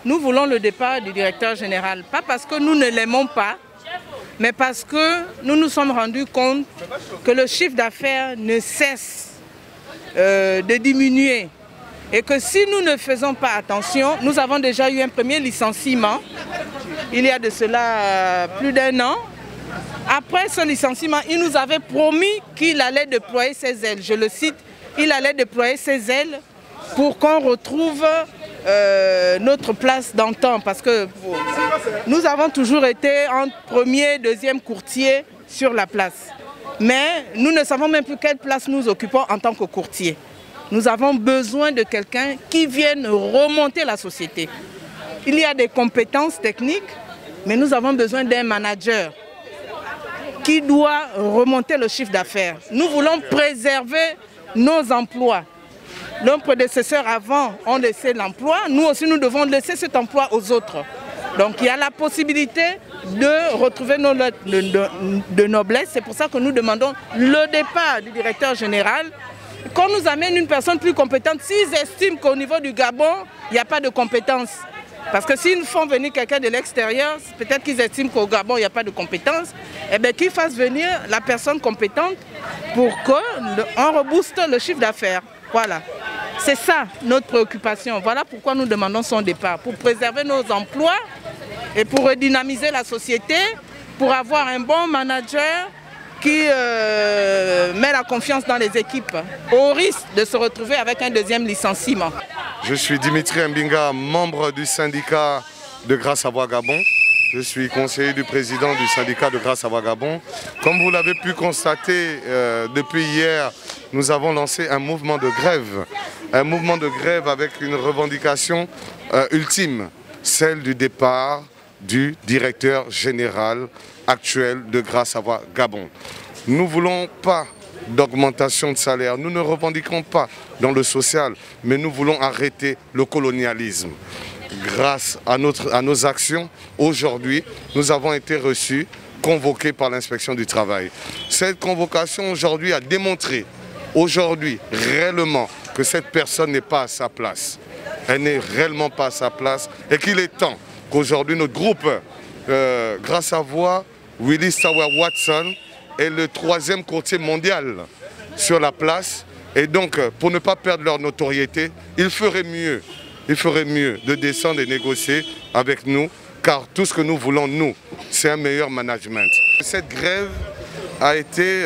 Nous voulons le départ du directeur général, pas parce que nous ne l'aimons pas, mais parce que nous nous sommes rendus compte que le chiffre d'affaires ne cesse de diminuer. Et que si nous ne faisons pas attention, nous avons déjà eu un premier licenciement, il y a de cela plus d'1 an. Après ce licenciement, il nous avait promis qu'il allait déployer ses ailes. Je le cite, il allait déployer ses ailes pour qu'on retrouve notre place d'antan. Parce que nous avons toujours été en premier, deuxième courtier sur la place. Mais nous ne savons même plus quelle place nous occupons en tant que courtier. Nous avons besoin de quelqu'un qui vienne remonter la société. Il y a des compétences techniques, mais nous avons besoin d'un manager qui doit remonter le chiffre d'affaires. Nous voulons préserver nos emplois. Nos prédécesseurs avant ont laissé l'emploi, nous aussi nous devons laisser cet emploi aux autres. Donc il y a la possibilité de retrouver nos lettres de noblesse. C'est pour ça que nous demandons le départ du directeur général. Qu'on nous amène une personne plus compétente, s'ils estiment qu'au niveau du Gabon, il n'y a pas de compétences. Parce que s'ils font venir quelqu'un de l'extérieur, peut-être qu'ils estiment qu'au Gabon, il n'y a pas de compétences, eh bien qu'ils fassent venir la personne compétente pour qu'on rebooste le chiffre d'affaires. Voilà. C'est ça notre préoccupation. Voilà pourquoi nous demandons son départ. Pour préserver nos emplois et pour redynamiser la société, pour avoir un bon manager qui met la confiance dans les équipes, au risque de se retrouver avec un deuxième licenciement. Je suis Dimitri Mbinga, membre du syndicat de Grâce à Voix Gabon. Je suis conseiller du président du syndicat de Grâce à Voix Gabon. Comme vous l'avez pu constater, depuis hier, nous avons lancé un mouvement de grève. Un mouvement de grève avec une revendication ultime, celle du départ du directeur général actuel de Grâce à Voix Gabon. Nous ne voulons pas d'augmentation de salaire, nous ne revendiquons pas dans le social, mais nous voulons arrêter le colonialisme. Grâce à nos actions, aujourd'hui, nous avons été reçus, convoqués par l'inspection du travail. Cette convocation aujourd'hui a démontré, aujourd'hui, réellement, que cette personne n'est pas à sa place. Elle n'est réellement pas à sa place et qu'il est temps qu'aujourd'hui notre groupe, Grâce à Voix, Willis Tower Watson, est le 3e courtier mondial sur la place. Et donc, pour ne pas perdre leur notoriété, il ferait mieux de descendre et négocier avec nous, car tout ce que nous voulons, nous, c'est un meilleur management. Cette grève a été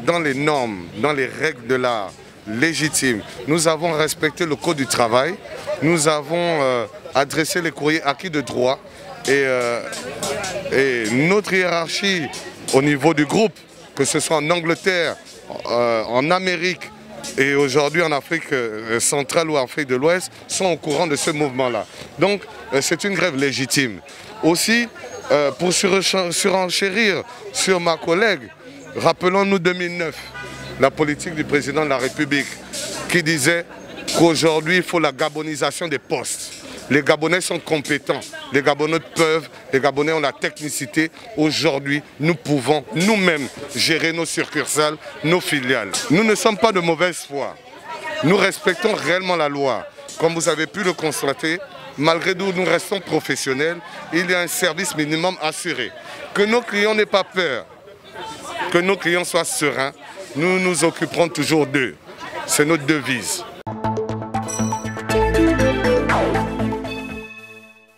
dans les normes, dans les règles de l'art, légitime. Nous avons respecté le code du travail, nous avons adressé les courriers acquis de droit et notre hiérarchie au niveau du groupe, que ce soit en Angleterre, en Amérique et aujourd'hui en Afrique centrale ou en Afrique de l'Ouest, sont au courant de ce mouvement-là. Donc c'est une grève légitime. Aussi, pour surenchérir sur ma collègue, rappelons-nous 2009, la politique du président de la République qui disait qu'aujourd'hui il faut la gabonisation des postes. Les Gabonais sont compétents, les Gabonais peuvent, les Gabonais ont la technicité. Aujourd'hui, nous pouvons nous-mêmes gérer nos succursales, nos filiales. Nous ne sommes pas de mauvaise foi. Nous respectons réellement la loi. Comme vous avez pu le constater, malgré tout, nous restons professionnels. Il y a un service minimum assuré. Que nos clients n'aient pas peur, que nos clients soient sereins, nous nous occuperons toujours d'eux. C'est notre devise.